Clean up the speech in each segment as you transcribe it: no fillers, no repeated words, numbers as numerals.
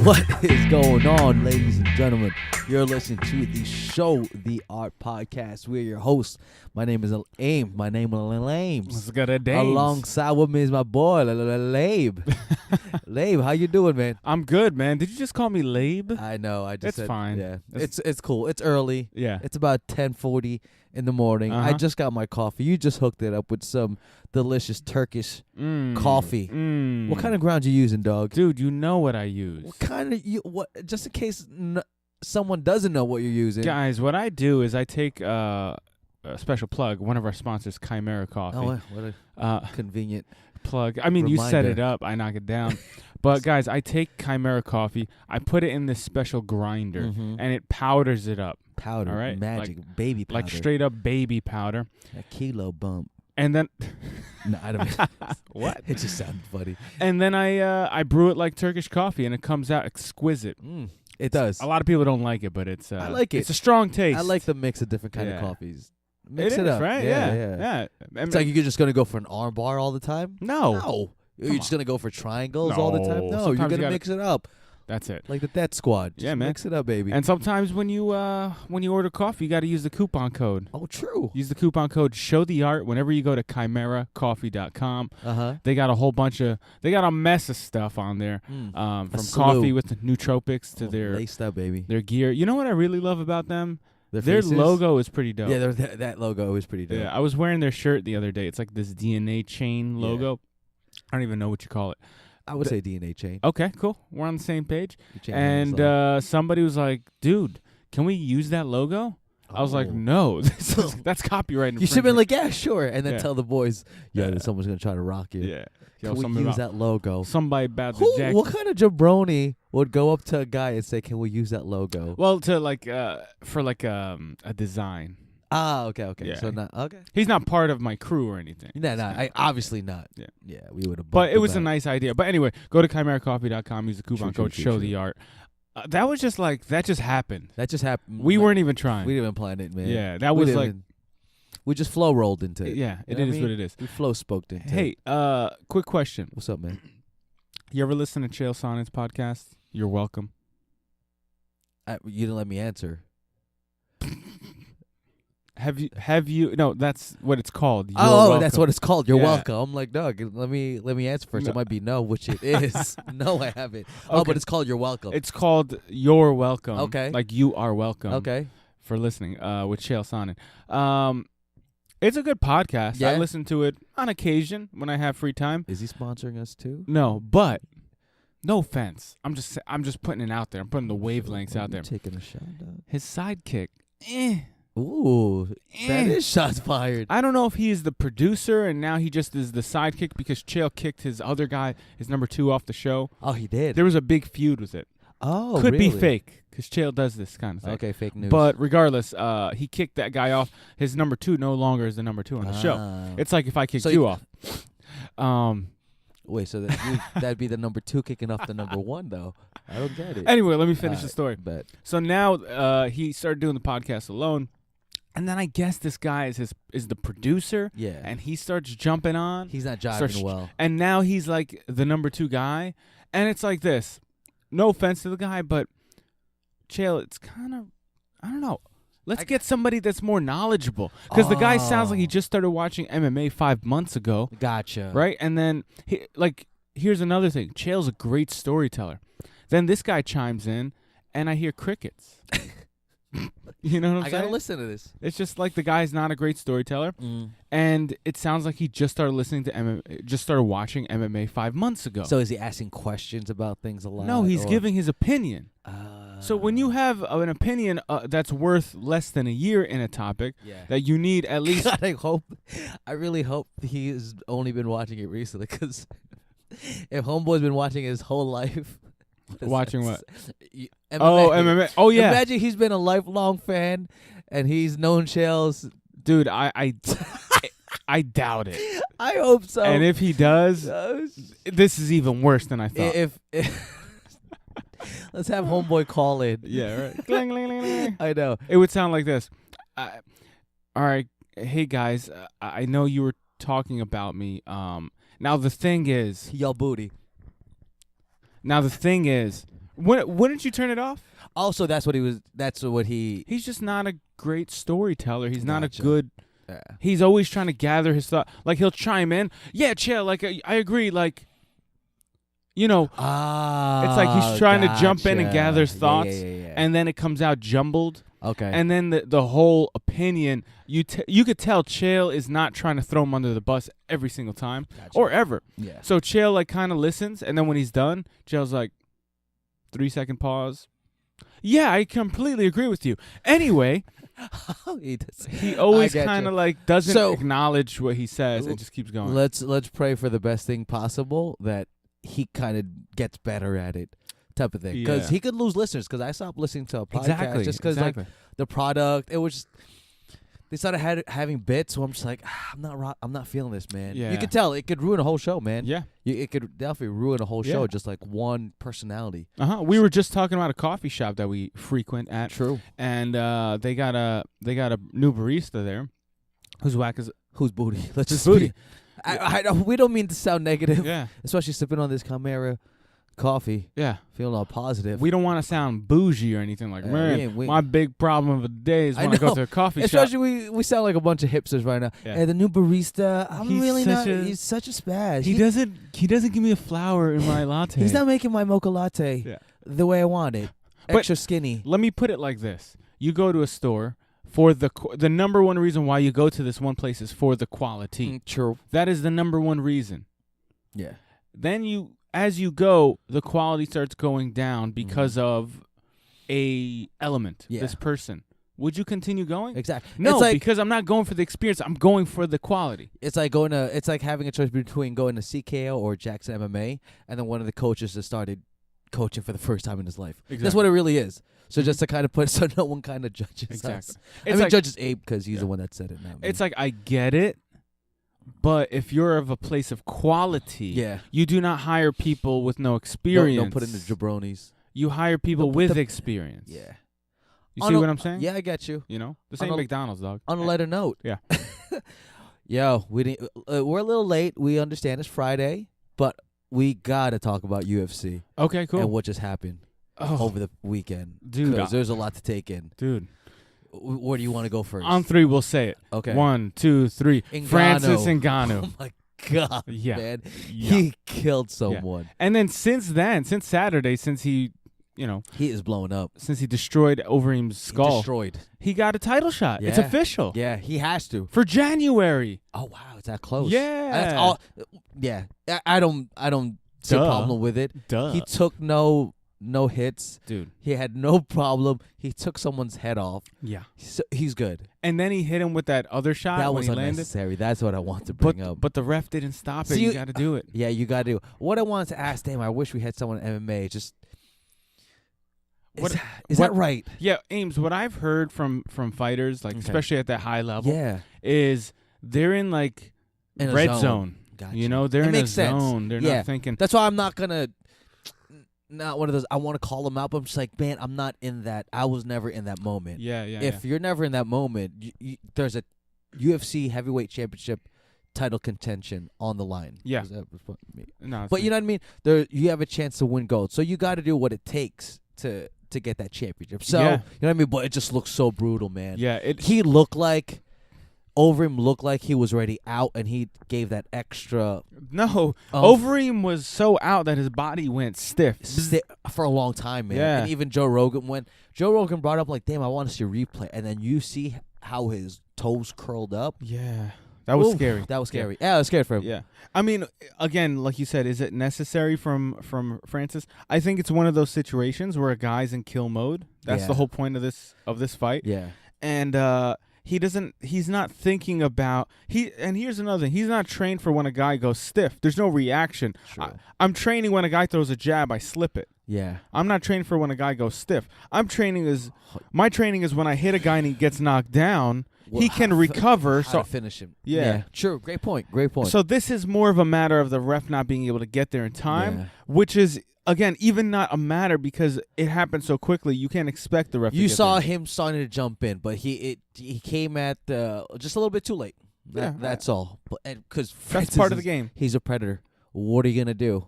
What is going on, ladies and gentlemen? You're listening to the Show the Art podcast. We're your hosts. My name is Aim. My name is Lames. Let's go to Dames. Alongside with me is my boy, Labe. Labe, how you doing, man? I'm good, man. Did you just call me Labe? I know. I just It's fine. Yeah, it's cool. It's early. Yeah. It's about 10:40 in the morning. I just got my coffee. You just hooked it up with some delicious Turkish coffee. What kind of ground you using, dog? Dude, you know what I use. What kind of what? Just in case someone doesn't know what you're using. Guys, what I do is I take a special plug. One of our sponsors, Chimera Coffee. Oh, what a convenient plug. I mean, reminder. You set it up. I knock it down. But, guys, I take Chimera Coffee. I put it in this special grinder, and it powders it up. Powder, all right? magic, baby powder. Like straight up baby powder. A kilo bump. And then... No, I don't What? It just sounded funny. And then I brew it like Turkish coffee, and it comes out exquisite. It does. A lot of people don't like it, but it's I like it. It's a strong taste. I like the mix of different kind of coffees. Mix it it is, up. right? Yeah. It's like you're just going to go for an arm bar all the time? No. You're just going to go for triangles all the time? No, you're going to mix it up. That's it. Like the Death Squad. Just man. Mix it up, baby. And sometimes when you order coffee, you got to use the coupon code. Oh, true. Use the coupon code Show the Art whenever you go to chimeracoffee.com. They got a whole bunch of they got a mess of stuff on there. From coffee with the nootropics to their laced up, baby. Their gear. You know what I really love about them? Their logo is pretty dope. Yeah, that logo is pretty dope. Yeah, I was wearing their shirt the other day. It's like this DNA chain logo. I don't even know what you call it. I would say DNA chain. Okay, cool. We're on the same page. And somebody was like, dude, can we use that logo? I was like, no, that's copyright. You should have been like, yeah, sure. And then tell the boys, someone's going to try to rock you. Yeah. Can we use that logo? Somebody about the jacket. What kind of jabroni would go up to a guy and say, can we use that logo? Well, to for a design. Ah, okay. Yeah. So not okay. He's not part of my crew or anything. No, I obviously not. Yeah, we would have. But it was a nice idea. But anyway, go to chimeracoffee.com. Use the coupon code Show the Art. That was just that just happened. That just happened. We weren't even trying. We didn't even plan it, man. Yeah, that was like we just flow rolled into it. Yeah, it is what it is. We flow spoked into it. Hey, quick question. What's up, man? You ever listen to Chael Sonnen's podcast? You're welcome. You didn't let me answer. Have you? No, that's what it's called. You're welcome. That's what it's called. You're Yeah. welcome. I'm like, no, let me answer first. No. It might be no, which it is. No, I haven't. Okay. Oh, but it's called You're Welcome. It's called You're Welcome. Okay. Like you are welcome. Okay. For listening with Chael Sonnen. It's a good podcast. Yeah? I listen to it on occasion when I have free time. Is he sponsoring us too? No, but no offense. I'm just putting it out there. I'm putting the wavelengths out there. Taking a shot, dog. His sidekick. Ooh, that is shots fired. I don't know if he is the producer and now he just is the sidekick because Chael kicked his other guy, his number 2, off the show. Oh, he did. There was a big feud with it. Oh, Could really? be fake because Chael does this kind of thing. Okay, fake news. But regardless, he kicked that guy off. His number 2 no longer is the number 2 on the show. It's like if I kicked you off. Wait, so that'd be the number 2 kicking off the number 1, though. I don't get it. Anyway, let me finish the story. Bet. So now he started doing the podcast alone. And then I guess this guy is the producer. Yeah. And he starts jumping on. He's not jiving well. And now he's like the number 2 guy. And it's like this. No offense to the guy, but Chael, it's kind of, I don't know. Let's get somebody that's more knowledgeable. Because the guy sounds like he just started watching MMA 5 months ago. Gotcha. Right? And then, here's another thing. Chael's a great storyteller. Then this guy chimes in, and I hear crickets. You know what I'm saying? I gotta listen to this. It's just like the guy's not a great storyteller, and it sounds like he just started listening to MMA, just started watching MMA 5 months ago. So is he asking questions about things a lot? No, he's giving his opinion. So when you have an opinion that's worth less than a year in a topic, that you need at least. God, I really hope he's only been watching it recently, because if Homeboy's been watching it his whole life. Watching what? MMA. Oh, MMA. Oh, yeah. Imagine he's been a lifelong fan, and he's known Chael's. Dude, I doubt it. I hope so. And if he does, this is even worse than I thought. If let's have Homeboy call in. Yeah, right. Cling, cling, cling, cling. I know. It would sound like this. All right. Hey, guys, I know you were talking about me. Now, the thing is. Y'all booty. Now, the thing is, Wouldn't you turn it off? Also, that's what he was. That's what he. He's just not a great storyteller. He's not a Gotcha. good. Yeah. He's always trying to gather his thought. Like he'll chime in. Yeah, chill. Like I agree. Like, you know, it's like he's trying to jump in and gather his thoughts, and then it comes out jumbled. Okay. And then the whole opinion, you could tell Chael is not trying to throw him under the bus every single time or ever. Yeah. So Chael like kind of listens, and then when he's done, Chael's like, 3-second pause. Yeah, I completely agree with you. Anyway, he always kind of like doesn't acknowledge what he says and just keeps going. Let's pray for the best thing possible, that he kind of gets better at it, type of thing. Because he could lose listeners. Because I stopped listening to a podcast just because like the product, it was just, they started having bits. So I'm just like, I'm not feeling this, man. Yeah. You could tell it could ruin a whole show, man. Yeah, it could definitely ruin a whole show. Just like one personality. We were just talking about a coffee shop that we frequent at. True. And they got a new barista there, who's whack as who's booty. Let's just booty. We don't mean to sound negative. Yeah. Especially sipping on this Chimera coffee. Yeah. Feeling all positive. We don't want to sound bougie or anything like, man, my big problem of the day is when I go to a coffee shop. Especially we sound like a bunch of hipsters right now. Yeah. Hey, the new barista, he's such a spaz. He doesn't give me a flour in my latte. He's not making my mocha latte the way I want it. Extra skinny. Let me put it like this. You go to a store for the number one reason why you go to this one place is for the quality. True. That is the number one reason. Yeah. Then as you go, the quality starts going down because of a element, this person. Would you continue going? Exactly. No, because I'm not going for the experience. I'm going for the quality. It's like it's like having a choice between going to CKO or Jackson MMA, and then one of the coaches just started coaching for the first time in his life. Exactly. That's what it really is. So just to kind of so no one kind of judges us. Judges Abe because he's the one that said it. Not me. It's like, I get it. But if you're of a place of quality, you do not hire people with no experience. Don't put in the jabronis. You hire people with experience. Yeah. You see what I'm saying? Yeah, I get you. You know, this ain't McDonald's, dog. On a lighter note. Yeah. Yo, we're a little late. We understand it's Friday, but we gotta talk about UFC. Okay, cool. And what just happened over the weekend, dude? Because there's a lot to take in, dude. Where do you want to go first? On 3, we'll say it. Okay. 1, 2, 3. Ngannou. Francis Ngannou. Oh my God, man. Yeah. He killed someone. Yeah. And then since Saturday, since he is blowing up. Since he destroyed Overeem's skull. He got a title shot. Yeah. It's official. Yeah, he has to. For January. Oh wow, it's that close. Yeah. That's all. Yeah. I don't see a problem with it. He took no hits. Dude. He had no problem. He took someone's head off. Yeah. He's good. And then he hit him with that other shot that when was he unnecessary. landed. That's what I want to bring up. But the ref didn't stop it. You got to do it. Yeah, you got to do it. What I wanted to ask, damn, I wish we had someone in MMA. Just Is that right? Yeah, Ames, what I've heard from fighters, like especially at that high level, is they're in like red zone. Gotcha. You know, they're in a zone. They're not thinking. That's why I'm not gonna. Not one of those. I want to call them out, but I'm just like, man, I'm not in that. I was never in that moment. Yeah. If you're never in that moment, there's a UFC heavyweight championship title contention on the line. Yeah. No, but you know what I mean. You have a chance to win gold, so you got to do what it takes to get that championship. So you know what I mean. But it just looks so brutal, man. Yeah. Overeem looked like he was already out, and he gave that extra. No, Overeem was so out that his body went stiff for a long time, man. Yeah. And even Joe Rogan brought up like, damn, I want to see a replay, and then you see how his toes curled up. Yeah, that was scary. That was scary. Yeah, I was scared for him. Yeah, I mean, again, like you said, is it necessary from Francis? I think it's one of those situations where a guy's in kill mode. That's the whole point of this fight. Yeah, and he's not thinking about and here's another thing, he's not trained for when a guy goes stiff. There's no reaction. I'm training when a guy throws a jab, I slip it. Yeah. I'm not trained for when a guy goes stiff. My training is when I hit a guy and he gets knocked down, he can recover. How to finish him. Yeah. True. Great point. So this is more of a matter of the ref not being able to get there in time, which is, again, even not a matter because it happened so quickly. You can't expect the ref. You saw him starting to jump in, but he came at just a little bit too late. That's all. Because that's part of the game. He's a predator. What are you gonna do?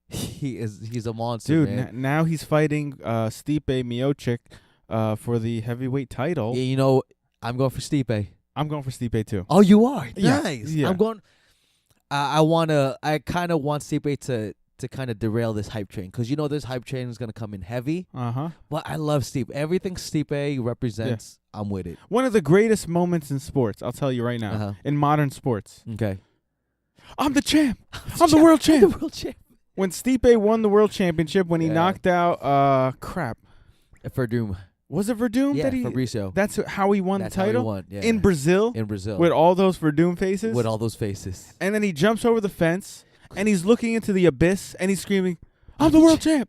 He's a monster, dude. man. Now he's fighting Stipe Miocic for the heavyweight title. Yeah, you know, I'm going for Stipe. I'm going for Stipe too. Oh, you are? Yeah. Nice. Yeah. I'm going. I kind of want Stipe to kind of derail this hype train, because you know this hype train is gonna come in heavy. But I love Stipe. Everything Stipe represents, I'm with it. One of the greatest moments in sports, I'll tell you right now, in modern sports. Okay. I'm the champ. I'm the world champ. I'm the world champ. When Stipe won the world championship, when he knocked out Verdum. Was it Verdum? Yeah, Fabricio. That's how he won the title? How he won. Yeah. In Brazil? In Brazil. With all those Verdum faces? With all those faces. And then he jumps over the fence, and he's looking into the abyss, and he's screaming, I'm the world champ.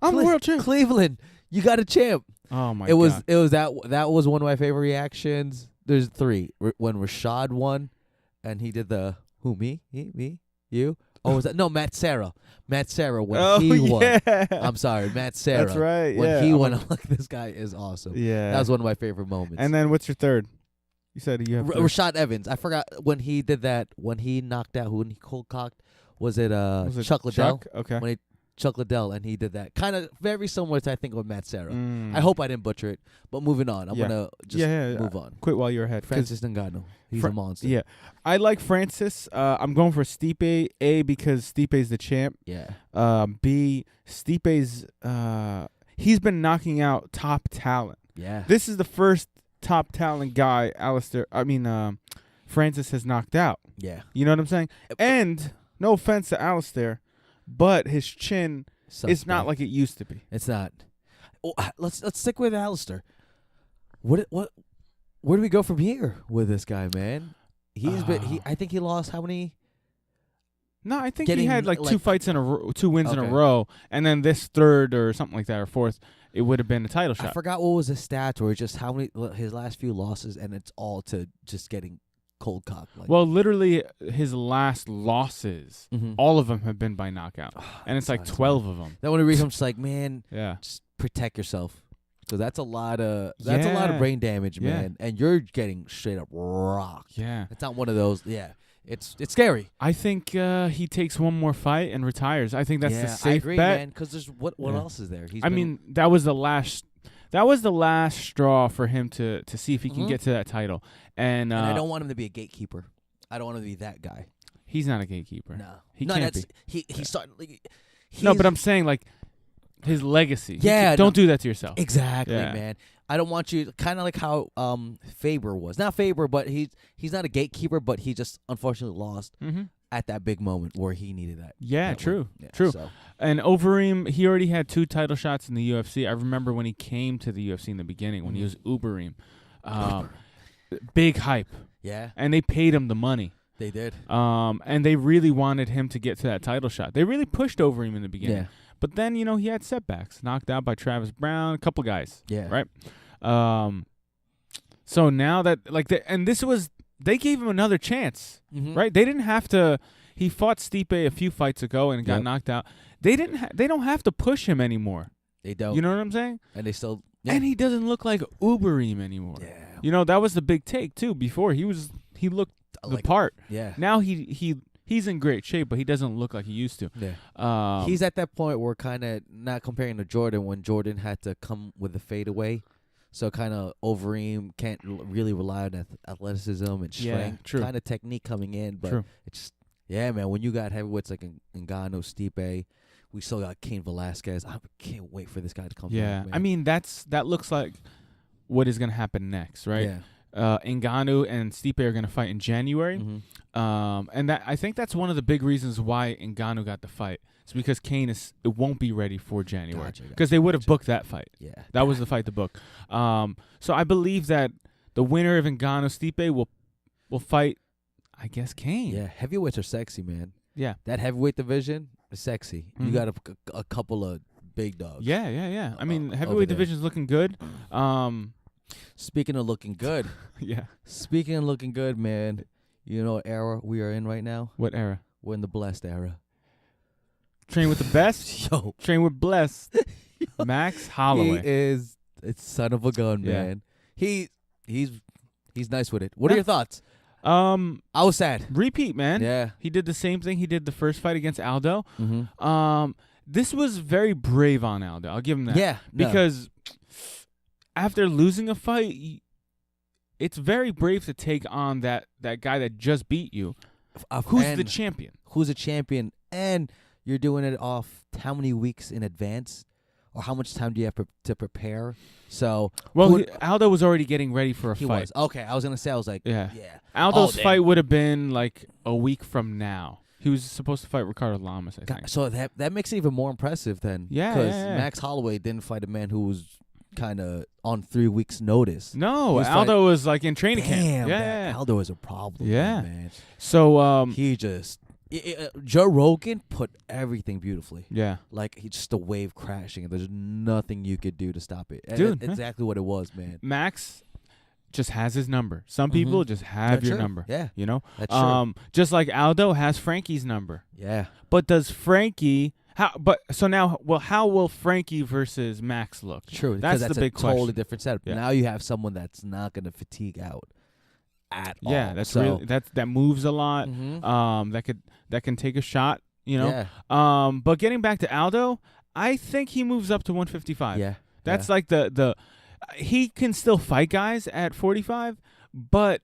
I'm the world champ. Cleveland, you got a champ. Oh, my God. It was that was one of my favorite reactions. There's three. When Rashad won, and he did the, who, me, you? Oh, was that? No, Matt Serra. Matt Serra when he won. I'm sorry, Matt Serra. That's right. When he won, I'm like, this guy is awesome. Yeah. That was one of my favorite moments. And then what's your third? You said you have Rashad Evans. I forgot when he did that, when he knocked out, when he cold cocked, was it Chuck Liddell? Okay. When Chuck Liddell, and he did that. Kind of very similar to, I think, with Matt Serra. I hope I didn't butcher it. But moving on. I'm going to just move on. Quit while you're ahead. Francis Ngannou. He's a monster. Yeah. I like Francis. I'm going for Stipe, A, because Stipe's the champ. Yeah. B, Stipe's he's been knocking out top talent. Yeah. This is the first top talent guy Francis has knocked out. Yeah. You know what I'm saying? And no offense to Alistair, but his chin is not like it used to be. It's not. Oh, let's stick with Alistair. Where do we go from here with this guy, man? I think he lost how many? No, I think he had like 2 fights in a row, 2 wins in a row, and then this third or something like that, or fourth, it would have been a title shot. I forgot what was the stats, or just how many his last few losses, and it's all to just getting cold cock. Well, literally, his last losses, all of them have been by knockout, and it's like 12 of them. That one reason I'm just like, man, yeah, just protect yourself, because that's a lot of brain damage, man, and you're getting straight up rocked. Yeah, it's not one of those. Yeah, it's scary. I think he takes one more fight and retires. I think that's the safe I agree, bet. man, because there's what else is there? That was the last. That was the last straw for him to see if he can get to that title. And I don't want him to be a gatekeeper. I don't want him to be that guy. He's not a gatekeeper. No. He can't be. He's starting. No, but I'm saying, like, his legacy. Yeah. Don't do that to yourself. Exactly, man. I don't want you, kind of like how Faber was. Not Faber, but he's not a gatekeeper, but he just unfortunately lost at that big moment where he needed that. Yeah, true. Yeah, true. So. And Overeem, he already had 2 title shots in the UFC. I remember when he came to the UFC in the beginning, when he was Ubereem. Big hype. Yeah. And they paid him the money. They did. And they really wanted him to get to that title shot. They really pushed Overeem in the beginning. Yeah. But then, he had setbacks. Knocked out by Travis Brown, a couple guys. Yeah. Right? So now that, they gave him another chance, right? They didn't have to. He fought Stipe a few fights ago and got knocked out. They don't have to push him anymore. They don't. You know what I'm saying? And they still. Yeah. And he doesn't look like Ubereem anymore. Yeah. That was the big take too. Before he looked the part. Yeah. Now he's in great shape, but he doesn't look like he used to. Yeah. He's at that point where kind of not comparing to Jordan, when Jordan had to come with the fadeaway. So kind of Overeem can't really rely on athleticism and strength. True. Kind of technique coming in, but it's just, man, when you got heavyweights like Ngannou, Stipe, we still got Cain Velasquez. I can't wait for this guy to come back, man. I mean, that looks like what is going to happen next, right? Yeah. Ngannou and Stipe are going to fight in January. And I think that's one of the big reasons why Ngannou got the fight. It's because Cain it won't be ready for January, because they would have booked that fight. Yeah, that was the fight to book. So I believe that the winner of Ngannou Stipe will fight, I guess, Cain. Yeah, heavyweights are sexy, man. Yeah, that heavyweight division is sexy. You got a couple of big dogs. Yeah. I mean, heavyweight division's looking good. Speaking of looking good, Speaking of looking good, man. You know what era we are in right now? What era? We're in the blessed era. Train with the best. Yo. Train with blessed. Max Holloway. He is a son of a gun, man. He's nice with it. What are your thoughts? I was sad. Repeat, man. Yeah. He did the same thing he did the first fight against Aldo. Mm-hmm. This was very brave on Aldo. I'll give him that. Yeah. Because after losing a fight, it's very brave to take on that guy that just beat you. Who's the champion? Who's a champion? And you're doing it off how many weeks in advance? Or how much time do you have to prepare? So, Aldo was already getting ready for a fight. He was. Okay, I was going to say, I was like, yeah. Aldo's fight would have been like a week from now. He was supposed to fight Ricardo Lamas, I think. So that makes it even more impressive then. Yeah. Because Max Holloway didn't fight a man who was kind of on 3 weeks' notice. No, Aldo was like in training camp. Yeah. Aldo is a problem. Yeah. Man. So, he just... Joe Rogan put everything beautifully. Yeah. Like, he just a wave crashing, and there's nothing you could do to stop it. Dude. Exactly what it was, man. Max just has his number. Some people just have your number. Yeah. You know? That's true. Just like Aldo has Frankie's number. Yeah. But does Frankie... how will Frankie versus Max look? True. That's the big question. Totally different setup. Yeah. Now you have someone that's not going to fatigue out at all. Yeah, that moves a lot. Mm-hmm. That can take a shot, you know. Yeah. But getting back to Aldo, I think he moves up to 155. Yeah. That's like the he can still fight guys at 45, but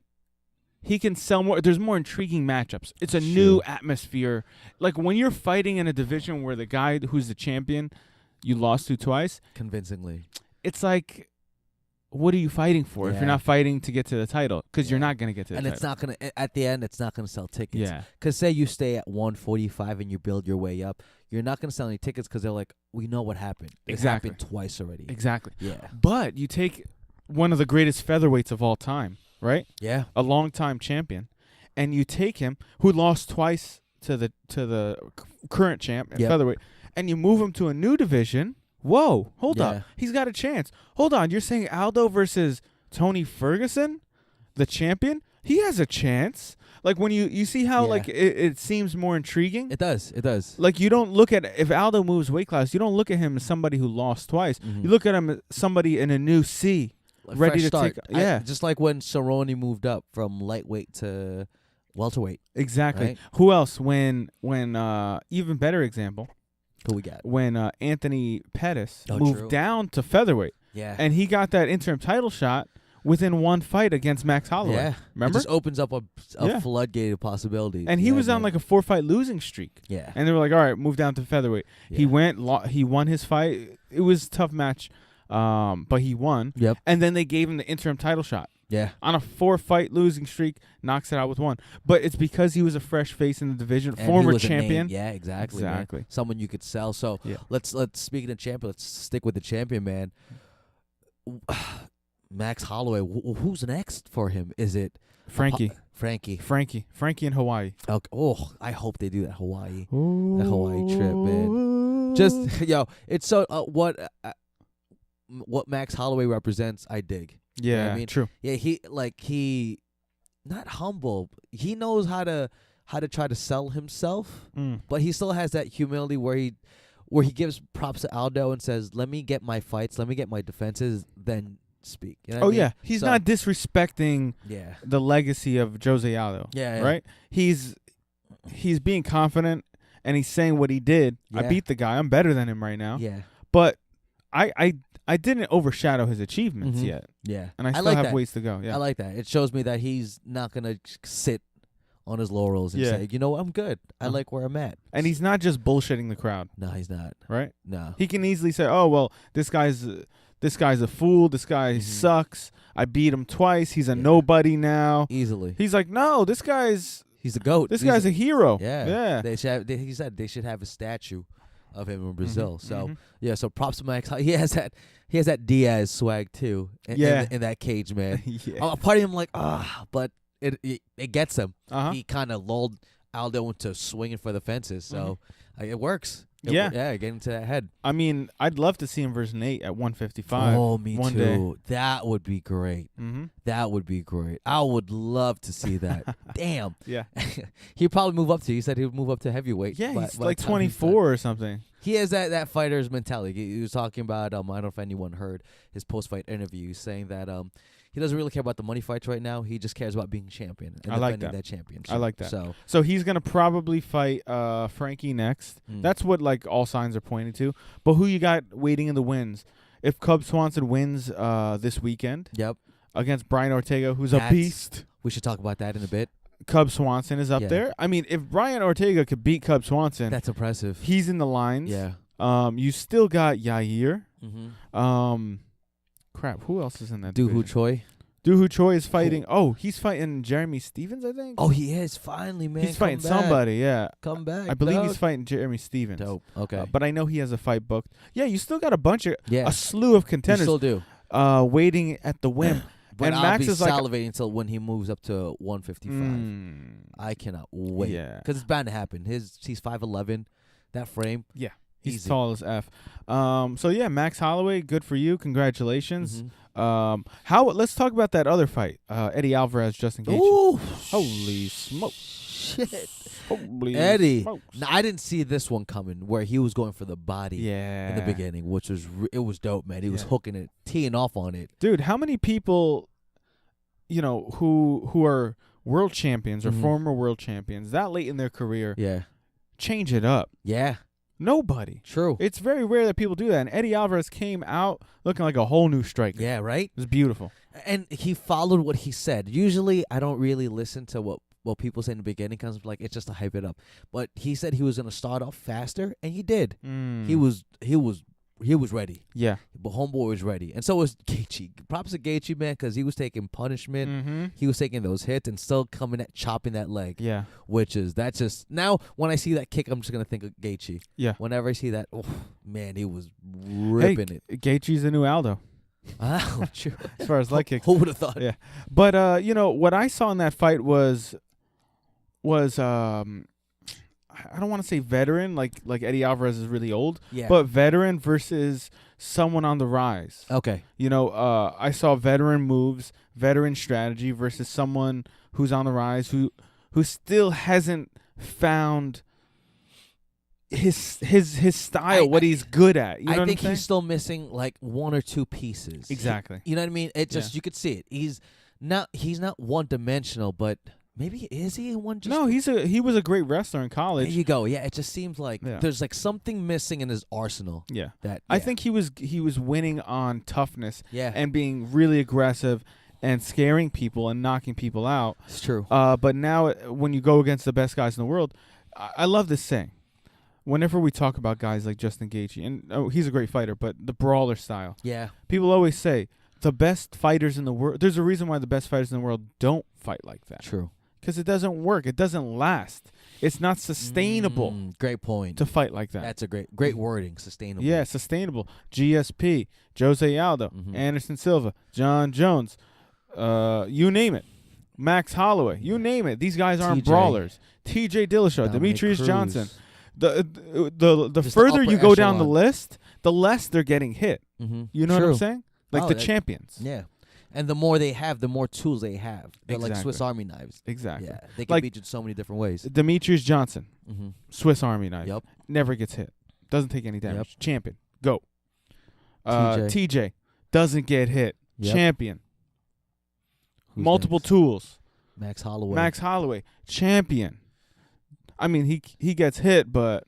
he can sell more. There's more intriguing matchups. It's a new atmosphere. Like when you're fighting in a division where the guy who's the champion you lost to twice convincingly. It's like, what are you fighting for if you're not fighting to get to the title? Because you're not going to get to the title. And it's not going to, at the end, it's not going to sell tickets. Yeah. Because say you stay at 145 and you build your way up, you're not going to sell any tickets because they're like, we know what happened. It happened twice already. Exactly. Yeah. But you take one of the greatest featherweights of all time, right? Yeah. A long-time champion, and you take him, who lost twice to the current champ at featherweight, and you move him to a new division. Whoa, hold up. He's got a chance. Hold on, you're saying Aldo versus Tony Ferguson, the champion? He has a chance. Like when you see how like it seems more intriguing? It does. It does. Like you don't look at, if Aldo moves weight class, you don't look at him as somebody who lost twice. You look at him as somebody in a new C, ready to start. take. Just like when Cerrone moved up from lightweight to welterweight. Exactly. Right? Who else? When even better example. Who we got? When Anthony Pettis moved down to featherweight. Yeah. And he got that interim title shot within one fight against Max Holloway. Yeah. Remember? It just opens up a floodgate of possibilities. And he was on like a 4-fight losing streak. Yeah. And they were like, all right, move down to featherweight. Yeah. He won his fight. It was a tough match, but he won. Yep. And then they gave him the interim title shot. Yeah. On a 4-fight losing streak, knocks it out with one. But it's because he was a fresh face in the division, and former champion. Yeah, exactly. Man. Someone you could sell. So let's speaking of champion, let's stick with the champion, man. Max Holloway. Who's next for him? Is it Frankie in Hawaii? Okay. Oh, I hope they do that Hawaii. The Hawaii trip, man. Just it's so what Max Holloway represents. I dig. Yeah, you know what I mean? True. Yeah, he not humble. He knows how to try to sell himself, but he still has that humility where he gives props to Aldo and says, "Let me get my fights, let me get my defenses, then speak." You know what I mean? Yeah, he's not disrespecting the legacy of Jose Aldo. Yeah, right. He's being confident and he's saying what he did. Yeah. I beat the guy. I'm better than him right now. Yeah, but I didn't overshadow his achievements yet. Yeah. And I still have ways to go. Yeah. I like that. It shows me that he's not going to sit on his laurels and say, you know what, I'm good. I like where I'm at. And he's not just bullshitting the crowd. No, he's not. Right? No. He can easily say, oh, well, this guy's a fool. This guy sucks. I beat him twice. He's a nobody now. Easily. He's like, no, he's the GOAT. This guy's a hero. Yeah. He said they should have a statue of him in Brazil. So so props to Max. He has that Diaz swag too. In that cage, man. A part of him like but it gets him. He kind of lulled Aldo into swinging for the fences. So it works. Getting to that head. I mean, I'd love to see him versus Nate at 155. Oh, me one too. Day. That would be great. That would be great. I would love to see that. Damn. Yeah. He'd probably move up to. He said he would move up to heavyweight. Yeah, he's like 24 or something. He has that fighter's mentality. He was talking about I don't know if anyone heard his post-fight interview saying that he doesn't really care about the money fights right now. He just cares about being champion and defending that championship. I like that. So he's gonna probably fight Frankie next. That's what like all signs are pointing to. But who you got waiting in the wins? If Cub Swanson wins this weekend, against Brian Ortega, who's a beast. We should talk about that in a bit. Cub Swanson is up there. I mean, if Brian Ortega could beat Cub Swanson, that's impressive. He's in the lines. Yeah. You still got Yair. Crap. Who else is in that? Dooho Choi. Dooho Choi is fighting. Oh, he's fighting Jeremy Stevens, I think. Oh, he is finally, man. He's fighting somebody. Yeah. Come back. I believe he's fighting Jeremy Stevens. Dope. Okay. But I know he has a fight booked. Yeah, you still got a bunch of a slew of contenders. You still do. Waiting at the whim. But and I'll Max be is like salivating until when he moves up to 155. I cannot wait. Yeah. Because it's bound to happen. He's 5'11", that frame. Yeah. He's tall as F. So yeah, Max Holloway, good for you. Congratulations. Let's talk about that other fight. Eddie Alvarez, Justin Gaethje. Ooh, holy smokes. Shit. Holy Eddie. smokes. Now, I didn't see this one coming where he was going for the body in the beginning, which was it was dope, man. He was hooking it, teeing off on it. Dude, how many people, who are world champions or former world champions that late in their career change it up? Yeah. Nobody. True. It's very rare that people do that. And Eddie Alvarez came out looking like a whole new striker. Yeah, right? It was beautiful. And he followed what he said. Usually, I don't really listen to what people say in the beginning because it's just to hype it up. But he said he was going to start off faster, and he did. He was ready. Yeah. But homeboy was ready. And so was Gaethje. Props to Gaethje, man, because he was taking punishment. He was taking those hits and still chopping that leg. Yeah. That's just, now when I see that kick, I'm just going to think of Gaethje. Yeah. Whenever I see that, man, he was ripping it. Gaethje's the new Aldo. Oh, true. As far as leg kicks. Who would have thought? Yeah. But, what I saw in that fight was I don't want to say veteran, like Eddie Alvarez is really old, but veteran versus someone on the rise. Okay. I saw veteran moves, veteran strategy versus someone who's on the rise who still hasn't found his style, what he's good at. You know I think what I'm he's still missing like one or two pieces. Exactly. You know what I mean? It just you could see it. He's not one dimensional, but maybe is he one? No, he was a great wrestler in college. There you go. Yeah, it just seems like there's like something missing in his arsenal. Yeah, I think he was winning on toughness. Yeah. And being really aggressive and scaring people and knocking people out. It's true. But now when you go against the best guys in the world, I love this saying. Whenever we talk about guys like Justin Gaethje, and he's a great fighter, but the brawler style. Yeah. People always say the best fighters in the world. There's a reason why the best fighters in the world don't fight like that. True. Because it doesn't work. It doesn't last. It's not sustainable. Great point. To fight like that. That's a great wording. Sustainable. Yeah, sustainable. GSP, Jose Aldo, Anderson Silva, John Jones, you name it. Max Holloway, you name it. These guys aren't brawlers. TJ Dillashaw, Demetrius Johnson. The further you go down the list, the less they're getting hit. You know what I'm saying? Like the champions. Yeah. And the more they have, the more tools they have. They're like Swiss Army knives. Exactly. Yeah, they can beat you in so many different ways. Demetrius Johnson, Swiss Army knife. Yep. Never gets hit. Doesn't take any damage. Yep. Champion. Go. TJ doesn't get hit. Yep. Champion. Who's multiple next? Tools. Max Holloway. Max Holloway. Champion. I mean, he gets hit, but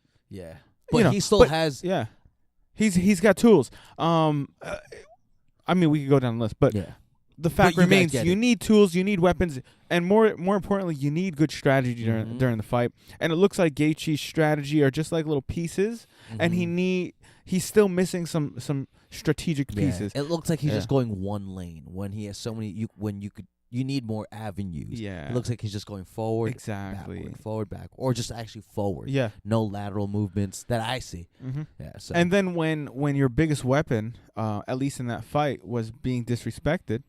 but he still has. Yeah. He's got tools. I mean, we could go down the list, but the fact remains, you need tools, you need weapons, and more importantly, you need good strategy during the fight. And it looks like Gaethje's strategy are just like little pieces, and he's still missing some strategic pieces. It looks like he's just going one lane when he has so many. You need more avenues. Yeah, it looks like he's just going forward, backward, forward, back, or just actually forward. Yeah, no lateral movements that I see. Yeah. So. And then when your biggest weapon, at least in that fight, was being disrespected.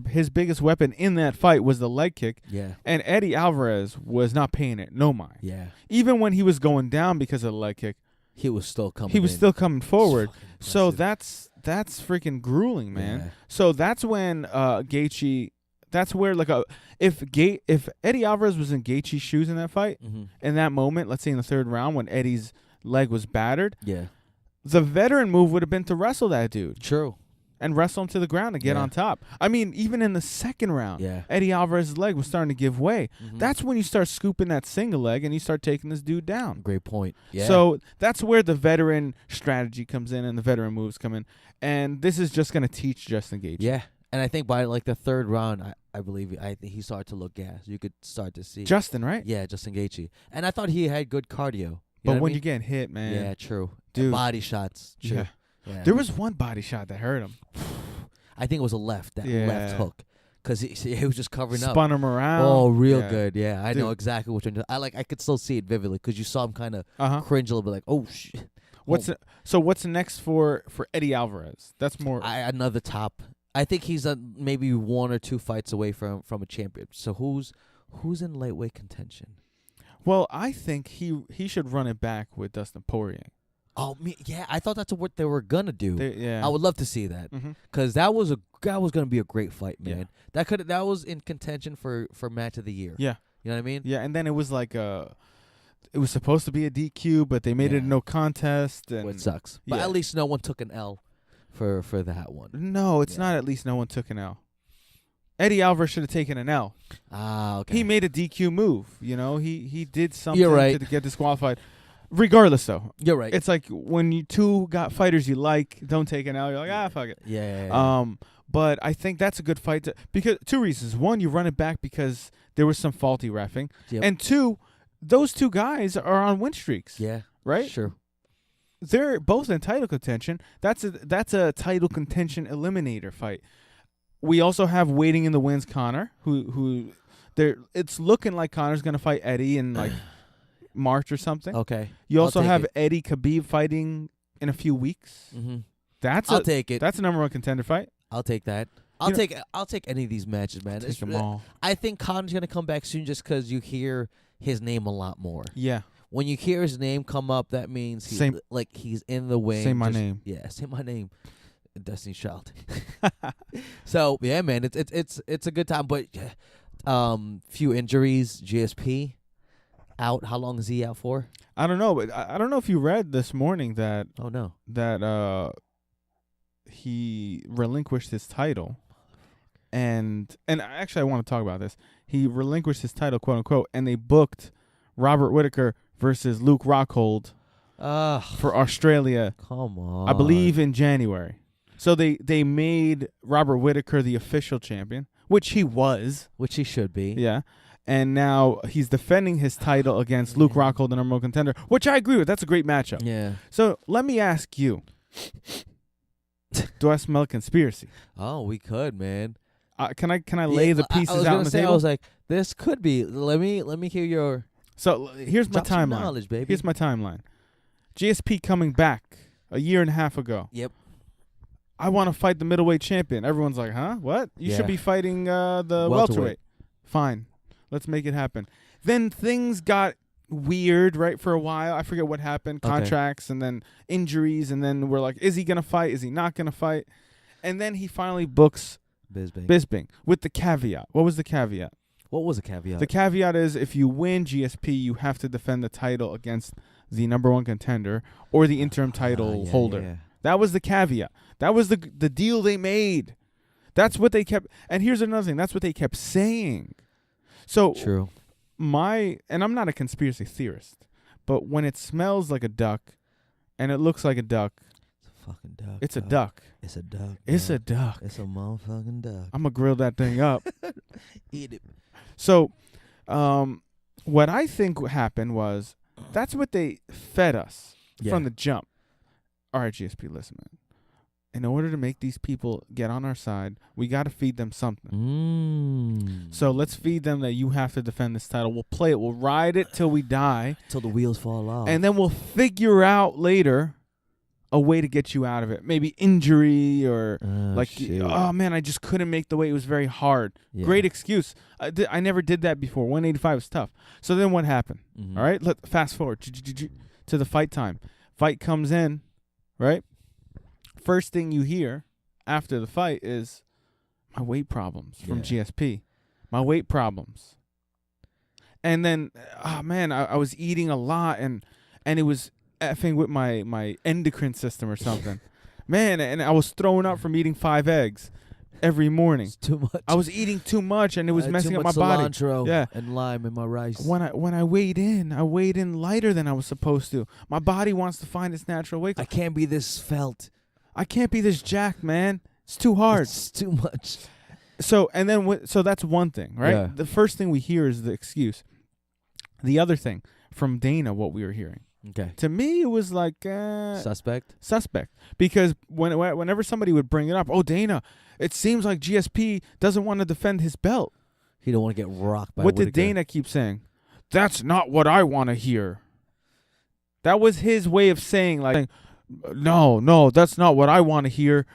His biggest weapon in that fight was the leg kick. Yeah. And Eddie Alvarez was not paying it no mind. Yeah. Even when he was going down because of the leg kick, he was still coming. He was still coming forward. So that's freaking grueling, man. Yeah. So that's when Gaethje. That's where if Eddie Alvarez was in Gaethje's shoes in that fight, in that moment, let's say in the third round when Eddie's leg was battered, the veteran move would have been to wrestle that dude. True. and wrestle him to the ground and get on top. I mean, even in the second round, Eddie Alvarez's leg was starting to give way. That's when you start scooping that single leg and you start taking this dude down. Great point. Yeah. So that's where the veteran strategy comes in and the veteran moves come in. And this is just going to teach Justin Gaethje. Yeah. And I think by like the third round, I believe he started to look gas. You could start to see. Justin, right? Yeah, Justin Gaethje. And I thought he had good cardio. But when you get hit, man. Yeah, true. Dude. Body shots. True. Yeah. There was one body shot that hurt him. I think it was a left left hook. Because he was just covering up. Spun him around. Oh, real good. Yeah, I know exactly which one. I could still see it vividly because you saw him kind of cringe a little bit like, oh, shit. What's next for Eddie Alvarez? That's more. Another top. I think he's maybe 1 or 2 fights away from a champion. So who's in lightweight contention? Well, I think he should run it back with Dustin Poirier. Oh, yeah, I thought that's what they were gonna do. I would love to see that because that was gonna be a great fight, man. Yeah. That was in contention for match of the year. Yeah, you know what I mean. Yeah, and then it was like it was supposed to be a DQ, but they made it no contest. And it sucks. But at least no one took an L for that one. No, it's not. At least no one took an L. Eddie Alvarez should have taken an L. Ah, okay. He made a DQ move. You know, he did something to get disqualified. Regardless, though, you're right. It's like when you two got fighters you like, don't take an L. You're like, fuck it. Yeah. But I think that's a good fight because 2 reasons. 1, you run it back because there was some faulty reffing, and 2, those 2 guys are on win streaks. Yeah. Right. Sure. They're both in title contention. That's a title contention eliminator fight. We also have waiting in the wings Conor, who it's looking like Conor's gonna fight Eddie in like March or something. Okay. You also have Eddie Khabib fighting in a few weeks. Mm-hmm. I'll take it. That's a number 1 contender fight. I'll take that. I'll take any of these matches, man. Take them all. I think Conor's gonna come back soon just because you hear his name a lot more. Yeah. When you hear his name come up, that means he's in the wing. Say my name. Yeah, say my name. Destiny Child. So yeah, man, it's a good time, but few injuries. GSP out. How long is he out for? I don't know, but I don't know if you read this morning that. Oh no. That he relinquished his title, and actually I want to talk about this. He relinquished his title, quote unquote, and they booked Robert Whittaker versus Luke Rockhold for Australia. Come on. I believe in January. So they made Robert Whittaker the official champion, which he was. Which he should be. Yeah. And now he's defending his title against Luke Rockhold, the number 1 contender, which I agree with. That's a great matchup. Yeah. So let me ask you, do I smell a conspiracy? Oh, we could, man. Can I lay the pieces out on the table? I was like, this could be. Let me hear your. So here's my timeline. Knowledge, baby. Here's my timeline. GSP coming back a year and a half ago. Yep. I want to fight the middleweight champion. Everyone's like, huh? What? You should be fighting the welterweight. Fine. Let's make it happen. Then things got weird, right, for a while. I forget what happened. Contracts and then injuries. And then we're like, is he going to fight? Is he not going to fight? And then he finally books Bisping with the caveat. What was the caveat? What was the caveat? The caveat is if you win GSP, you have to defend the title against the number 1 contender or the interim title holder. Yeah. That was the caveat. That was the deal they made. That's what they kept. And here's another thing. That's what they kept saying. So true. And I'm not a conspiracy theorist, but when it smells like a duck and it looks like a duck, it's a fucking duck. It's a duck. It's a duck. It's a duck. It's a motherfucking duck. I'm going to grill that thing up. Eat it. So what I think happened was that's what they fed us from the jump. All right, GSP, listen, man. In order to make these people get on our side, we got to feed them something. So let's feed them that you have to defend this title. We'll play it. We'll ride it till we die. Till the wheels fall off. And then we'll figure out later a way to get you out of it. Maybe injury or oh, man, I just couldn't make the weight. It was very hard. Yeah. Great excuse. I never did that before. 185 was tough. So then what happened? Mm-hmm. All right, fast forward to the fight time. Fight comes in, right? First thing you hear after the fight is my weight problems from GSP. My weight problems. And then, oh, man, I was eating a lot, and it was effing with my endocrine system or something. Man, and I was throwing up from eating 5 eggs every morning. It's too much. I was eating too much, and it was messing up my body. Cilantro and lime in my rice. When I weighed in lighter than I was supposed to. My body wants to find its natural weight. I can't be this felt. I can't be this jacked, man. It's too hard. It's too much. So that's one thing, right? Yeah. The first thing we hear is the excuse. The other thing from Dana, what we were hearing. Okay. To me, it was like suspect. Because whenever somebody would bring it up, oh, Dana, it seems like GSP doesn't want to defend his belt. He don't want to get rocked by What Whittaker. did Dana keep saying? That's not what I want to hear. That was his way of saying, like, no, that's not what I want to hear.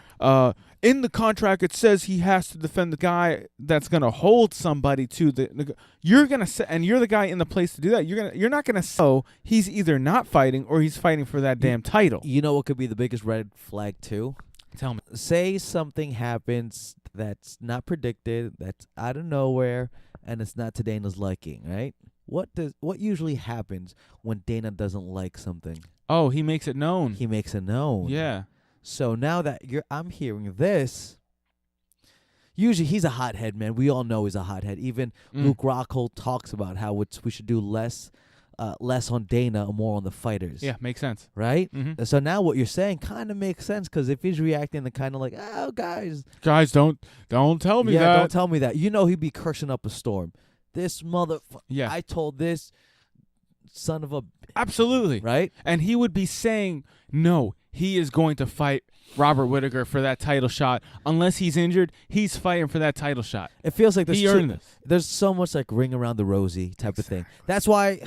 In the contract, it says he has to defend the guy that's gonna hold somebody to the. You're gonna say, and you're the guy in the place to do that. You're not gonna. So he's either not fighting or he's fighting for that damn title. You know what could be the biggest red flag too? Tell me. Say something happens that's not predicted, that's out of nowhere, and it's not to Dana's liking, right? What usually happens when Dana doesn't like something? Oh, he makes it known. He makes it known. Yeah. So now that I'm hearing this, usually he's a hothead, man. We all know he's a hothead. Even Luke Rockhold talks about how we should do less on Dana and more on the fighters. Yeah, makes sense. Right? Mm-hmm. So now what you're saying kind of makes sense, because if he's reacting to kind of like, oh, guys, don't tell me that. Yeah, don't tell me that. You know he'd be cursing up a storm. This motherfucker. Yeah. I told this son of a. Absolutely. Right? And he would be saying, no, he is going to fight Robert Whittaker for that title shot. Unless he's injured, he's fighting for that title shot. It feels like there's so much like ring around the rosy type of thing. That's why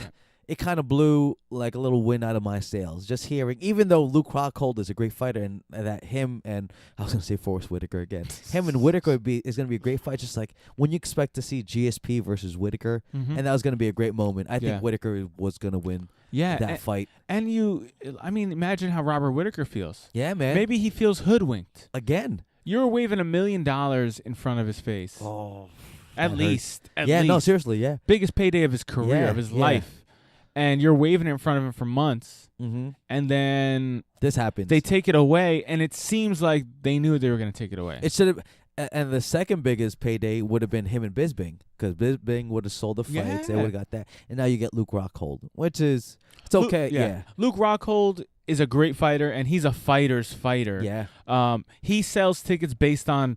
it kind of blew like a little wind out of my sails. Just hearing, even though Luke Rockhold is a great fighter, and that him and I was gonna say Forrest Whitaker again, him and Whittaker is gonna be a great fight. Just like when you expect to see GSP versus Whittaker, and that was gonna be a great moment. I think Whittaker was gonna win. That fight. And imagine how Robert Whittaker feels. Yeah, man. Maybe he feels hoodwinked. Again. You're waving $1 million in front of his face. Oh. At least. No, seriously, yeah. Biggest payday of his career, of his life. And you're waving it in front of him for months. Mm-hmm. And then this happens. They take it away, and it seems like they knew they were going to take it away. It should have. And the second biggest payday would have been him and Bisping, because Bisping would have sold the fights. They would have got that. And now you get Luke Rockhold, which is, it's okay. Yeah. Luke Rockhold is a great fighter, and he's a fighter's fighter. Yeah. He sells tickets based on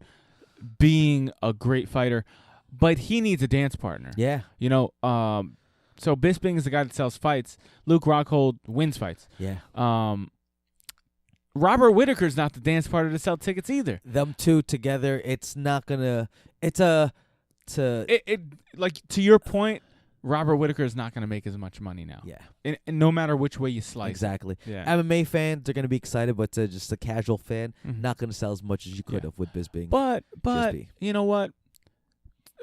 being a great fighter, but he needs a dance partner. Yeah. So Bisping is the guy that sells fights. Luke Rockhold wins fights. Yeah. Robert Whittaker's not the dance partner to sell tickets either. Them two together, it's not gonna. Like to your point, Robert Whittaker is not gonna make as much money now. Yeah, and no matter which way you slice. Exactly. Yeah. MMA fans are gonna be excited, but just a casual fan, not gonna sell as much as you could have with Bisping. But you know what?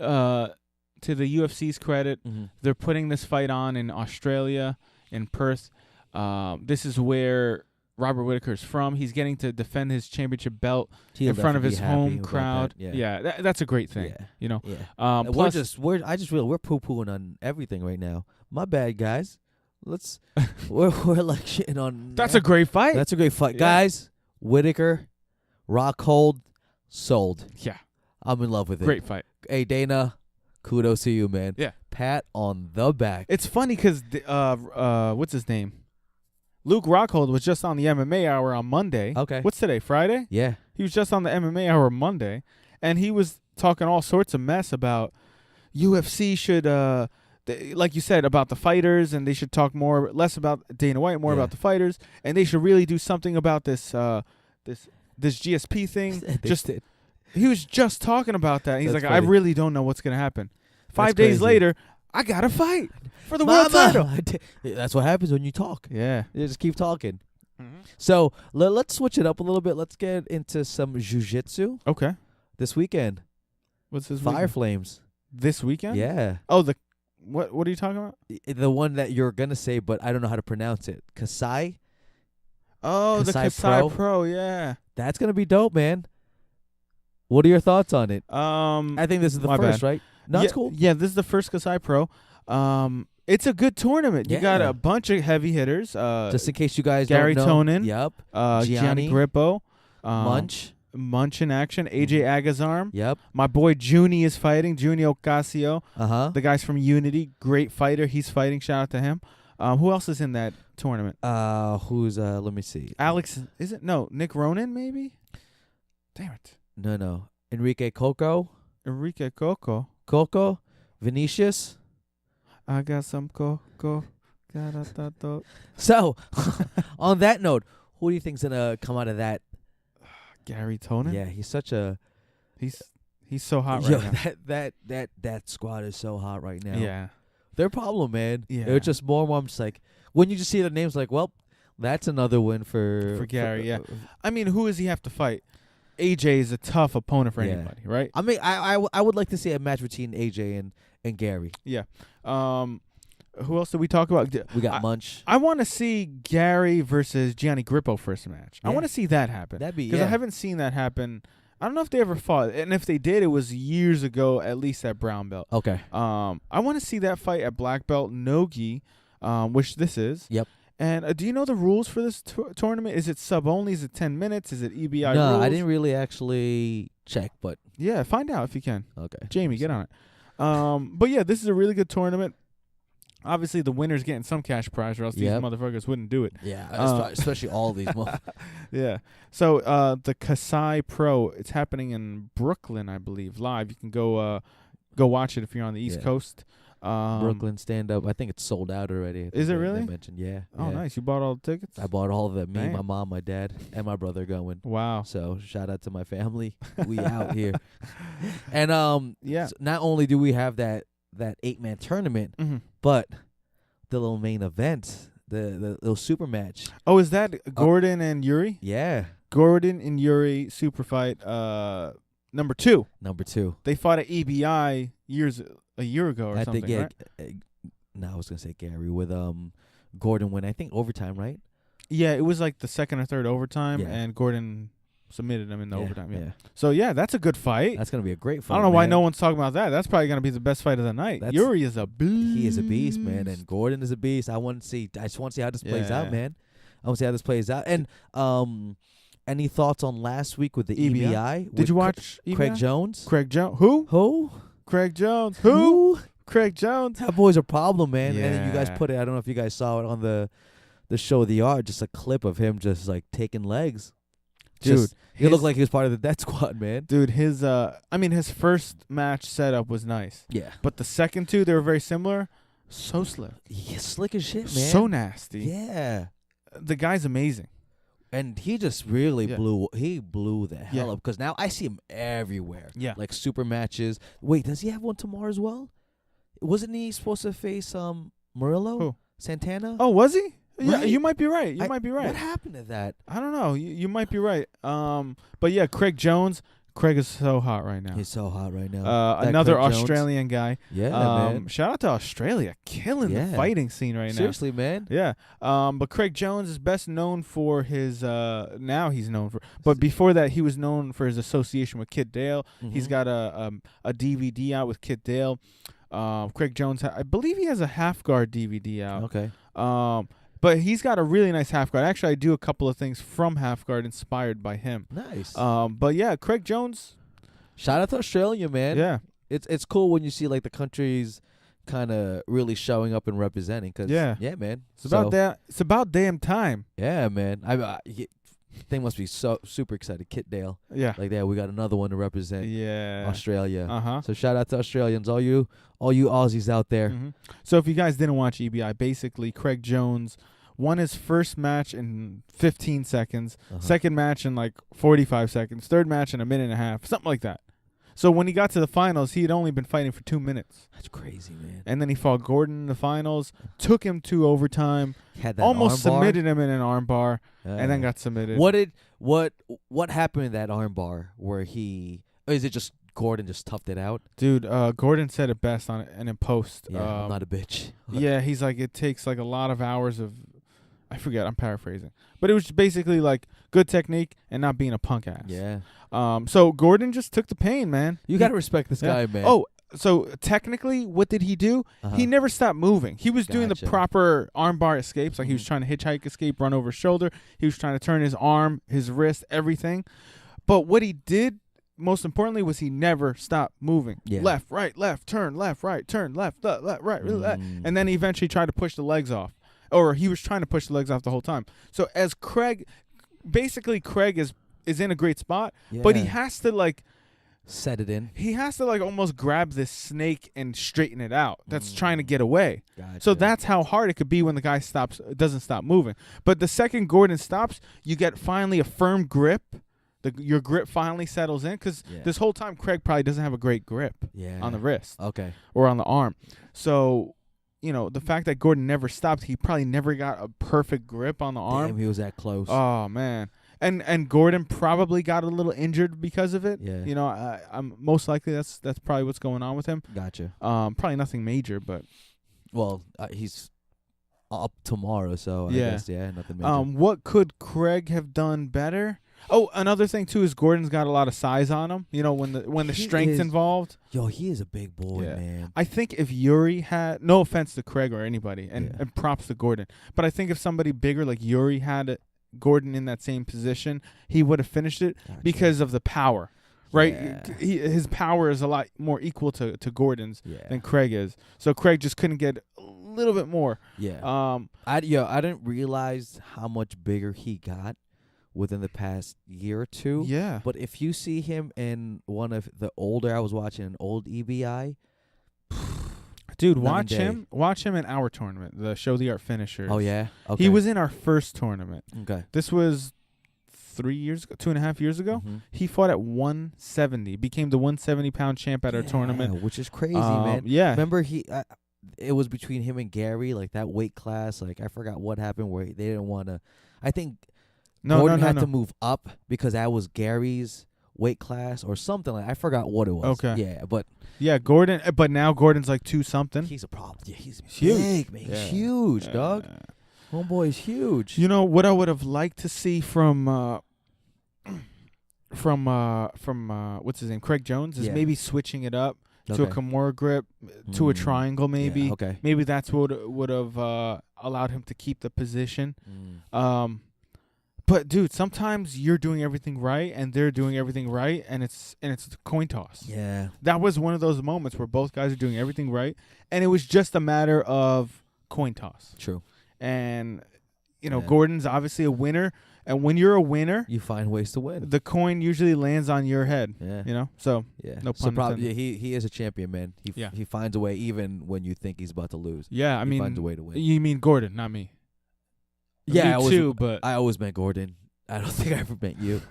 To the UFC's credit, they're putting this fight on in Australia, in Perth. This is where Robert Whittaker's from. He's getting to defend his championship belt in front of his home crowd. That's a great thing. Yeah. Plus, I just realized we're poo-pooing on everything right now. My bad, guys. We're like shitting on. That's a great fight. That's a great fight, guys. Whittaker, Rockhold, sold. Yeah, I'm in love with it. Great fight. Hey, Dana, kudos to you, man. Yeah, pat on the back. It's funny because what's his name? Luke Rockhold was just on the MMA Hour on Monday. Okay. What's today, Friday? Yeah. He was just on the MMA Hour Monday, and he was talking all sorts of mess about UFC should, like you said, about the fighters, and they should talk less about Dana White, more about the fighters, and they should really do something about this GSP thing. He was just talking about that. And he's like, funny. I really don't know what's going to happen. 5 days later, I got to fight for the world title. That's what happens when you talk. Yeah. You just keep talking. Mm-hmm. So let's switch it up a little bit. Let's get into some jiu-jitsu. Okay. This weekend. What's this Fire weekend? Flames. This weekend? Yeah. Oh, what are you talking about? The one that you're going to say, but I don't know how to pronounce it. Kasai? Oh, the Kasai Pro, yeah. That's going to be dope, man. What are your thoughts on it? I think this is the first, right? No, it's cool. Yeah, this is the first Kasai Pro. It's a good tournament. You got a bunch of heavy hitters. Just in case you guys Gary don't know. Tonin. Yep. Gianni Grippo. Munch in action. AJ Agazarm. Yep. My boy Junie is fighting. Junie Ocasio. The guy's from Unity. Great fighter. He's fighting. Shout out to him. Who else is in that tournament? Who's let me see. Alex, is it? No, Nick Ronan maybe? Damn it. No. Enrique Coco. Coco. Vinicius. I got some coco. So, on that note, who do you think's gonna come out of that? Gary Tonin? Yeah, he's such a he's so hot right now. That squad is so hot right now. Yeah. Their problem, man. Yeah. It's just more and more. I'm just like, when you just see the names, like, well, that's another win for Gary. Yeah. I mean, who does he have to fight? AJ is a tough opponent for anybody, right? I mean, I would like to see a match between AJ and Gary. Yeah. Who else did we talk about? We got Munch. I want to see Gary versus Gianni Grippo first match. Yeah. I want to see that happen. That'd be because I haven't seen that happen. I don't know if they ever fought, and if they did, it was years ago, at least at brown belt. Okay. I want to see that fight at black belt no-gi, which this is. Yep. And do you know the rules for this tournament? Is it sub only? Is it 10 minutes? Is it EBI No, rules? I didn't really actually check, but yeah, find out if you can. Okay. Jamie, get on it. But yeah, this is a really good tournament. Obviously, the winner's getting some cash prize, or else these motherfuckers wouldn't do it. Yeah, especially all these. Yeah. So the Kasai Pro, it's happening in Brooklyn, I believe, live. You can go watch it if you're on the East Coast. Brooklyn stand up. I think it's sold out already. Is it really? They mentioned, yeah. Oh, nice. You bought all the tickets? I bought all of them. Me, my mom, my dad, and my brother going. Wow. So shout out to my family. We out here. And so not only do we have that 8-man tournament, but the little main event, the little super match. Oh, is that Gordon and Yuri? Yeah. Gordon and Yuri super fight number 2. Number 2. They fought at EBI a year ago or something, right? No, I was going to say Gary with Gordon win, I think, overtime, right? Yeah, it was like the second or third overtime, and Gordon submitted him in the overtime. Yeah. So, yeah, that's a good fight. That's going to be a great fight. I don't know why no one's talking about that. That's probably going to be the best fight of the night. Yuri is a beast. He is a beast, man, and Gordon is a beast. I just want to see how this plays out, man. I want to see how this plays out. And any thoughts on last week with the EBI? Did you watch Craig Jones? Craig Jones. Who? Craig Jones. Who? Craig Jones. That boy's a problem, man. Yeah. And then you guys put it, I don't know if you guys saw it on the show The Art, just a clip of him just like taking legs. Dude, he looked like he was part of the death squad, man. Dude, his first match setup was nice. Yeah. But the second two, they were very similar. So slick. Yeah, slick as shit, man. So nasty. Yeah. The guy's amazing. And he just really blew the hell up, because now I see him everywhere. Yeah. Like super matches. Wait, does he have one tomorrow as well? Wasn't he supposed to face Murillo? Who? Santana? Oh, was he? Yeah, Right. you might be right. You might be right. What happened to that? I don't know. You might be right. But yeah, Craig Jones. Craig is so hot right now. He's so hot right now. Another Craig Australian guy. Yeah, man. Shout out to Australia, killing the fighting scene right now. Seriously, man. Yeah. But Craig Jones is best known for his. Now he's known for. But before that, he was known for his association with Kid Dale. Mm-hmm. He's got a DVD out with Kid Dale. Craig Jones, I believe he has a half guard DVD out. Okay. But he's got a really nice half guard. Actually, I do a couple of things from half guard inspired by him. Nice. But yeah, Craig Jones. Shout out to Australia, man. Yeah. It's cool when you see like the countries kind of really showing up and representing. Cause, yeah, man. It's about damn time. Yeah, man. They must be so super excited. Kit Dale. Yeah. Like that, we got another one to represent. Yeah. Australia. So shout out to Australians, all you Aussies out there. Mm-hmm. So if you guys didn't watch EBI, basically Craig Jones won his first match in 15 seconds, second match in like 45 seconds, third match in a minute and a half, something like that. So when he got to the finals, he had only been fighting for 2 minutes. That's crazy, man. And then he fought Gordon in the finals, took him to overtime, had that almost arm bar. submitted him in an arm bar, and then got submitted. What happened in that arm bar where is it just Gordon just toughed it out? Dude, Gordon said it best on it and in post. Yeah, I'm not a bitch. Yeah, he's like, it takes like a lot of hours of, I forget, I'm paraphrasing. But it was basically like good technique and not being a punk ass. Yeah. So Gordon just took the pain, man. You got to respect this guy, man. Oh, So technically, what did he do? He never stopped moving. He was doing the proper armbar escapes. Like he was trying to hitchhike escape, run over his shoulder. He was trying to turn his arm, his wrist, everything. But what he did, most importantly, was he never stopped moving. Yeah. Left, right, turn, left, right, turn, left, right, left. And then he eventually tried to push the legs off. Or he was trying to push the legs off the whole time. So as Craig is in a great spot, but he has to like set it in. He has to like almost grab this snake and straighten it out. That's trying to get away. Gotcha. So that's how hard it could be when the guy doesn't stop moving. But the second Gordon stops, you get finally a firm grip. Your grip finally settles in because this whole time Craig probably doesn't have a great grip on the wrist, or on the arm. So, the fact that Gordon never stopped, he probably never got a perfect grip on the arm. Damn, he was that close. Oh man. And Gordon probably got a little injured because of it. Yeah. I'm most likely that's probably what's going on with him. Gotcha. Probably nothing major, but he's up tomorrow, so I guess nothing major. What could Craig have done better? Oh, another thing too is Gordon's got a lot of size on him. When the strength's involved. Yo, he is a big boy, man. I think if Yuri had, no offense to Craig or anybody, and props to Gordon, but I think if somebody bigger like Yuri had Gordon in that same position, he would have finished it because of the power, right? Yeah. His power is a lot more equal to Gordon's than Craig is. So Craig just couldn't get a little bit more. Yeah. I didn't realize how much bigger he got within the past year or two. Yeah. But if you see him in one of the older, I was watching an old EBI. Dude, watch him in our tournament, the Show the Art Finishers. Oh, yeah? Okay. He was in our first tournament. Okay. This was 3 years ago, 2.5 years ago. Mm-hmm. He fought at 170, became the 170-pound champ at our tournament. Which is crazy, man. Yeah. Remember, it was between him and Gary, like that weight class. Like, I forgot what happened where they didn't want to. I think Gordon had to move up because that was Gary's weight class or something like. I forgot what it was. Okay. Yeah, but Gordon. But now Gordon's like 2-something. He's a problem. Yeah, he's huge, big, man. He's huge, dog. Homeboy is huge. You know what I would have liked to see from what's his name, Craig Jones, is maybe switching it up to a Kimura grip, to a triangle, maybe. Yeah, okay. Maybe that's what would have allowed him to keep the position. But dude, sometimes you're doing everything right and they're doing everything right, and it's a coin toss. Yeah. That was one of those moments where both guys are doing everything right, and it was just a matter of coin toss. True. And Gordon's obviously a winner, and when you're a winner, you find ways to win. The coin usually lands on your head. Yeah. So no pun intended. He is a champion, man. He finds a way even when you think he's about to lose. Yeah, he finds a way to win. You mean Gordon, not me. Yeah, me too, but I always meant Gordon. I don't think I ever meant you.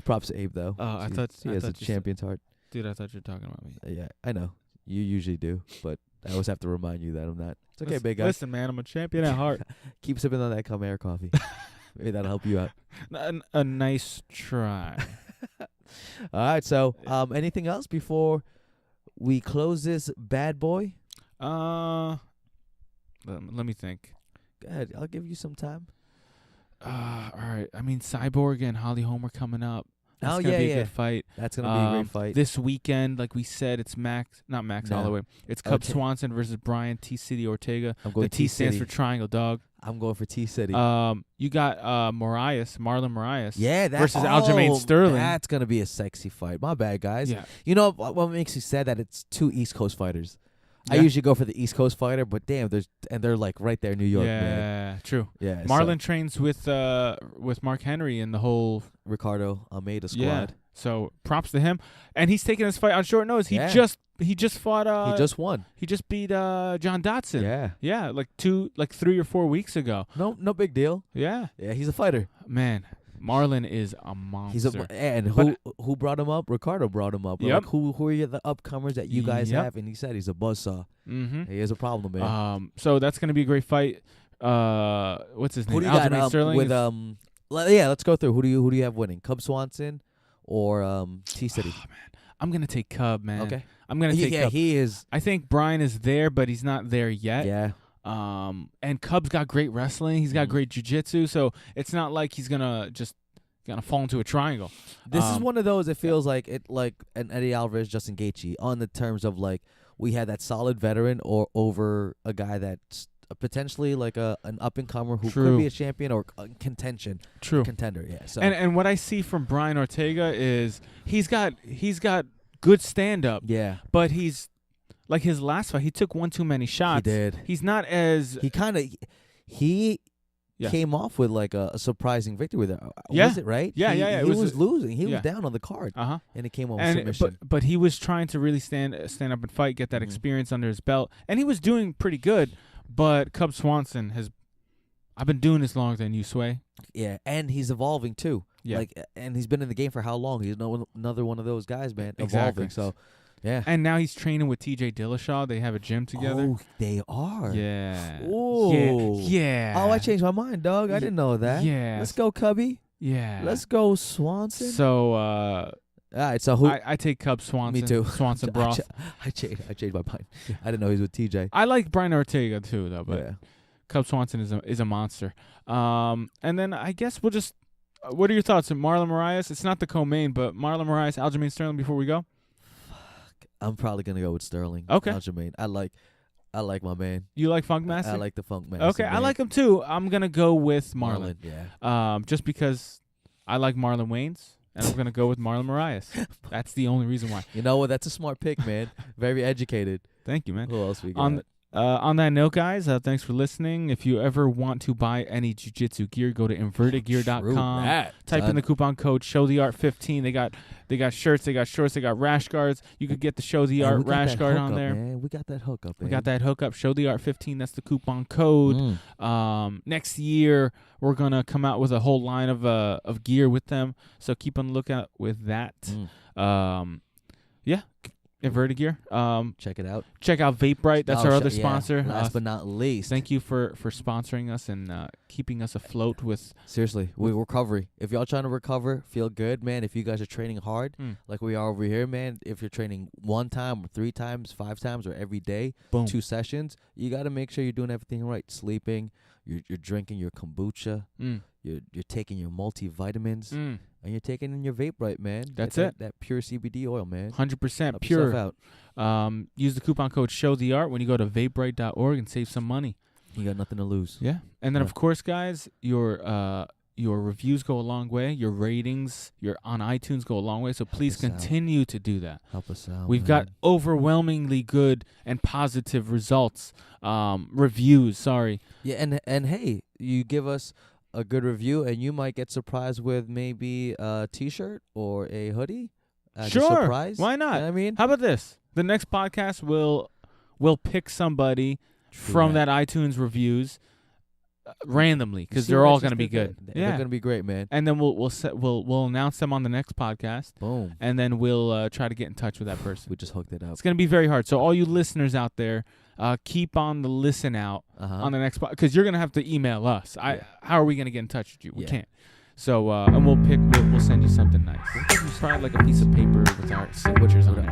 Props to Abe though. I thought he has a champion's heart. Dude, I thought you were talking about me. Yeah, I know. You usually do, but I always have to remind you that I'm not. It's okay, big guy. Listen, man, I'm a champion at heart. Keep sipping on that Kamara coffee. Maybe that'll help you out. A nice try. All right, so anything else before we close this bad boy? Let me think. Go ahead. I'll give you some time. All right. I mean, Cyborg and Holly Holm are coming up. That's gonna be a good fight. That's gonna be a great fight. This weekend, like we said, it's not Max Holloway. It's Cub Swanson versus Brian T City Ortega. I'm going the T stands for triangle, dog. I'm going for T City. You got Marlon Moraes. Yeah, versus Aljamain Sterling. That's gonna be a sexy fight. My bad, guys. Yeah. You know what makes you sad that it's two East Coast fighters. Yeah. I usually go for the East Coast fighter, but damn, they're like right there in New York. Yeah, true. Yeah, Marlon trains with Mark Henry and the whole Ricardo Almeida squad. Yeah. So props to him, and he's taking this fight on short notice. He just fought. He just won. He just beat John Dotson. Yeah. Yeah, like 3 or 4 weeks ago. No big deal. Yeah. Yeah, he's a fighter. Man, Marlon is a monster. Who brought him up? Ricardo brought him up. Yep. Like, who are the upcomers that you guys have? And he said he's a buzzsaw. Mm-hmm. He is a problem, man. So that's gonna be a great fight. What's his name? Who do you got Sterling with let's go through. Who do you have winning? Cub Swanson or T City? Oh, man. I'm gonna take Cub, man. Okay. I'm gonna take Cub. Yeah, he is. I think Brian is there, but he's not there yet. Yeah. And Cub's got great wrestling. He's got great jiu-jitsu, so it's not like he's gonna just gonna fall into a triangle. This is one of those. It feels like an Eddie Alvarez, Justin Gaethje, on the terms of like we had that solid veteran or over a guy that's potentially like an up and comer who could be a champion or contention. Contender. Yeah. So and what I see from Brian Ortega is he's got good stand up. Yeah. But he's like his last fight, he took one too many shots. He did. He's not as he came off with like a surprising victory with it. Yeah. Was it right? Yeah, He was losing. He was down on the card. Uh-huh. And it came over submission. But he was trying to really stand up and fight, get that experience under his belt. And he was doing pretty good. But Cub Swanson I've been doing this longer than you, Sway. Yeah, and he's evolving too. Yeah. And he's been in the game for how long? He's another one of those guys, man. Exactly. Evolving. So yeah. And now he's training with TJ Dillashaw. They have a gym together. Oh, they are. Yeah. Oh. Yeah. Oh, I changed my mind, dog. I didn't know that. Yeah. Let's go, Cubby. Yeah. Let's go, Swanson. So all right, so who? I take Cub Swanson. Me too. Swanson broth. I changed my mind. I didn't know he was with TJ. I like Brian Ortega too, though. But Cub Swanson is a monster. And then I guess we'll just. What are your thoughts on Marlon Moraes? It's not the co-main, but Marlon Moraes, Aljamain Sterling. Before we go, I'm probably gonna go with Sterling. Okay. Aljamain. I like my man. You like Funk Master? I like the Funk Master. Okay, man. I like him too. I'm gonna go with Marlon. Yeah. Just because I like Marlon Wayans. And I'm going to go with Marlon Moraes. That's the only reason why. You know what? That's a smart pick, man. Very educated. Thank you, man. Who else we got? On that note, guys, thanks for listening. If you ever want to buy any jiu-jitsu gear, go to invertedgear.com. Type in the coupon code ShowTheArt15. They got shirts, they got shorts, they got rash guards. You could get the Show the Art rash guard on there. Man. We got that hookup. We got that hookup. ShowTheArt15. That's the coupon code. Next year we're gonna come out with a whole line of gear with them. So keep on the lookout with that. Yeah. Inverted Gear. Check it out. Check out Vape Bright. That's our other sponsor. Last but not least. Thank you for sponsoring us and keeping us afloat with. Seriously, recovery. If y'all trying to recover, feel good, man. If you guys are training hard, like we are over here, man. If you're training 1 time or 3 times, 5 times, or every day, 2 sessions, you got to make sure you're doing everything right. Sleeping, you're drinking your kombucha, you're taking your multivitamins. And you're taking in your Vape Bright, man. That's it. That pure CBD oil, man. 100% pure. Out. Use the coupon code ShowTheArt when you go to vapebright.org and save some money. You got nothing to lose. Yeah. And then, of course, guys, your reviews go a long way. Your ratings on iTunes go a long way. So please continue to do that. Help us out. We've got overwhelmingly good and positive results. Reviews, sorry. Yeah, and hey, you give us a good review, and you might get surprised with maybe a T-shirt or a hoodie. Sure, surprise. Why not? You know what I mean, how about this? The next podcast we'll pick somebody from that iTunes reviews randomly because they're all going to be good. They're going to be great, man. And then we'll announce them on the next podcast. Boom. And then we'll try to get in touch with that person. We just hooked it up. It's going to be very hard. So all you listeners out there. Keep on the listen out on the next because you're gonna have to email us. How are we gonna get in touch with you? We can't. So and we'll send you something nice. We'll give you probably like a piece of paper with our signatures on it.